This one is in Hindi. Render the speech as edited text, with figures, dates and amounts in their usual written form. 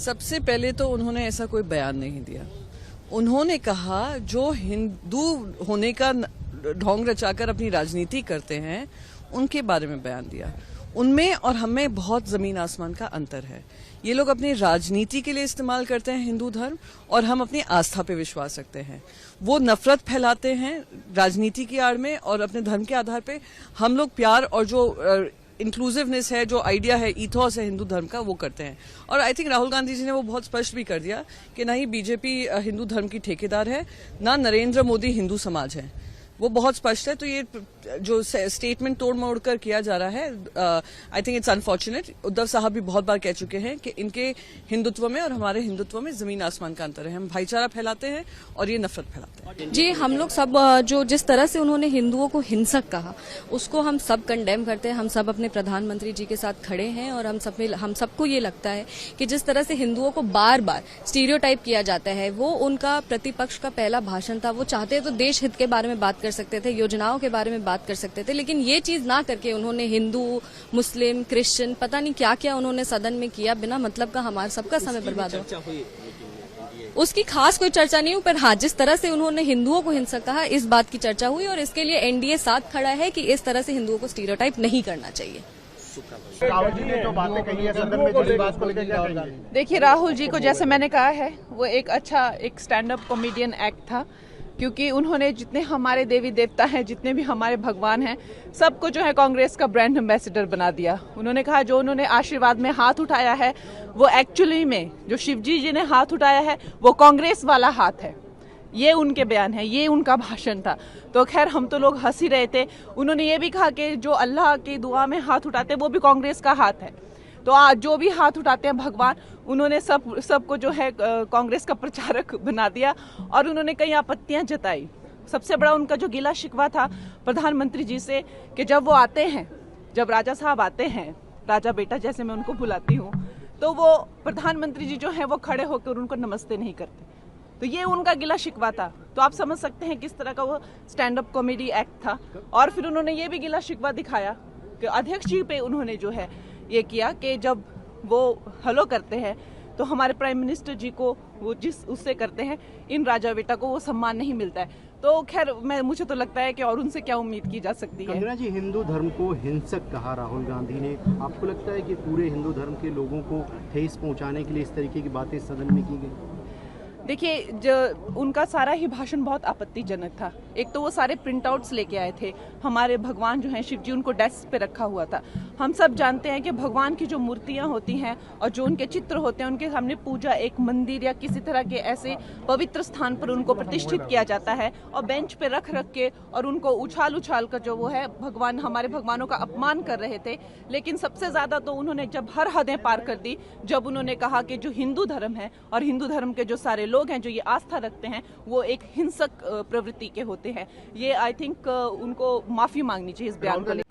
सबसे पहले तो उन्होंने ऐसा कोई बयान नहीं दिया। उन्होंने कहा जो हिंदू होने का ढोंग रचाकर अपनी राजनीति करते हैं उनके बारे में बयान दिया। उनमें और हमें बहुत जमीन आसमान का अंतर है। ये लोग अपनी राजनीति के लिए इस्तेमाल करते हैं हिंदू धर्म, और हम अपनी आस्था पे विश्वास रखते हैं। वो नफरत फैलाते हैं राजनीति की आड़ में और अपने धर्म के आधार पे। हम लोग प्यार और जो इंक्लूसिवनेस है, जो आइडिया है, ईथोस है हिंदू धर्म का, वो करते हैं। और आई थिंक राहुल गांधी जी ने वो बहुत स्पष्ट भी कर दिया कि ना ही बीजेपी हिंदू धर्म की ठेकेदार है, ना नरेंद्र मोदी हिंदू समाज है। वो बहुत स्पष्ट है। तो ये जो स्टेटमेंट तोड़ मोड़ कर किया जा रहा है, I think it's unfortunate. Uddhav साहब भी बहुत बार कह चुके हैं कि इनके हिंदुत्व में और हमारे हिंदुत्व में जमीन आसमान का अंतर है। हम भाईचारा फैलाते हैं और ये नफरत फैलाते हैं। जी, हम लोग सब जो जिस तरह से उन्होंने हिंदुओं को हिंसक कहा, उसको हम सब कंडेम करते हैं। हम सब अपने प्रधानमंत्री जी के साथ खड़े हैं और हम सबको ये लगता है कि जिस तरह से हिंदुओं को बार बार स्टीरियोटाइप किया जाता है, वो उनका प्रतिपक्ष का पहला भाषण था। वो चाहते तो देश हित के बारे में बात कर सकते थे, योजनाओं के बारे में बात कर सकते थे, लेकिन ये चीज ना करके उन्होंने हिंदू, मुस्लिम, क्रिश्चियन, पता नहीं क्या क्या उन्होंने सदन में किया। बिना मतलब का हमारा सबका समय बर्बाद हो। उसकी खास कोई चर्चा नहीं हुई, पर हाँ, जिस तरह से उन्होंने हिंदुओं को हिंसक कहा, इस बात की चर्चा हुई और इसके लिए एनडीए साथ खड़ा है कि इस तरह से हिंदुओं को स्टीरियोटाइप नहीं करना चाहिए। राहुल जी ने जो बातें कही है सदन में, जुड़ी बात को लेकर क्या कहेंगे? देखिए, राहुल जी को जैसे मैंने कहा है, वो एक अच्छा एक स्टैंड अप कॉमेडियन एक्ट था, क्योंकि उन्होंने जितने हमारे देवी देवता हैं, जितने भी हमारे भगवान हैं, सबको जो है कांग्रेस का ब्रांड एम्बेसडर बना दिया। उन्होंने कहा जो उन्होंने आशीर्वाद में हाथ उठाया है, वो एक्चुअली में जो शिवजी जी ने हाथ उठाया है वो कांग्रेस वाला हाथ है। ये उनके बयान है, ये उनका भाषण था। तो खैर, हम तो लोग हंस ही रहे थे। उन्होंने ये भी कहा कि जो अल्लाह की दुआ में हाथ उठाते हैं वो भी कांग्रेस का हाथ है। तो आज जो भी हाथ उठाते हैं भगवान, उन्होंने सबको जो है कांग्रेस का प्रचारक बना दिया और उन्होंने कई आपत्तियां जताई। सबसे बड़ा उनका जो गिला शिकवा था प्रधानमंत्री जी से कि जब वो आते हैं, जब राजा साहब आते हैं, राजा बेटा जैसे मैं उनको बुलाती हूँ, तो वो प्रधानमंत्री जी जो है वो खड़े होकर उनको नमस्ते नहीं करते। तो ये उनका गिला शिकवा था। तो आप समझ सकते हैं किस तरह का वो स्टैंड अप कॉमेडी एक्ट था। और फिर उन्होंने ये भी गिला शिकवा दिखाया कि अध्यक्ष जी पे उन्होंने जो है ये किया कि जब वो हेलो करते हैं तो हमारे प्राइम मिनिस्टर जी को वो जिस उससे करते हैं, इन राजा बेटा को वो सम्मान नहीं मिलता है। तो खैर, मुझे तो लगता है कि और उनसे क्या उम्मीद की जा सकती है। कंगना जी, हिंदू धर्म को हिंसक कहा राहुल गांधी ने। आपको लगता है कि पूरे हिंदू धर्म के लोगों को ठेस पहुंचाने के लिए इस तरीके की बातें सदन में की गई? देखिए, जो उनका सारा ही भाषण बहुत आपत्तिजनक था। एक तो वो सारे प्रिंट आउट्स लेके आए थे, हमारे भगवान जो हैं शिव जी, उनको डेस्क पे रखा हुआ था। हम सब जानते हैं कि भगवान की जो मूर्तियां होती हैं और जो उनके चित्र होते हैं, उनके सामने पूजा एक मंदिर या किसी तरह के ऐसे पवित्र स्थान पर उनको प्रतिष्ठित किया जाता है और बेंच पे रख के और उनको उछाल कर जो वो है भगवान, हमारे भगवानों का अपमान कर रहे थे। लेकिन सबसे ज्यादा तो उन्होंने जब हर हदें पार कर दी, जब उन्होंने कहा कि जो हिंदू धर्म है और हिंदू धर्म के जो सारे लोग हैं जो ये आस्था रखते हैं, वो एक हिंसक प्रवृत्ति के होते हैं। ये आई थिंक उनको माफी मांगनी चाहिए इस बयान को लेकर।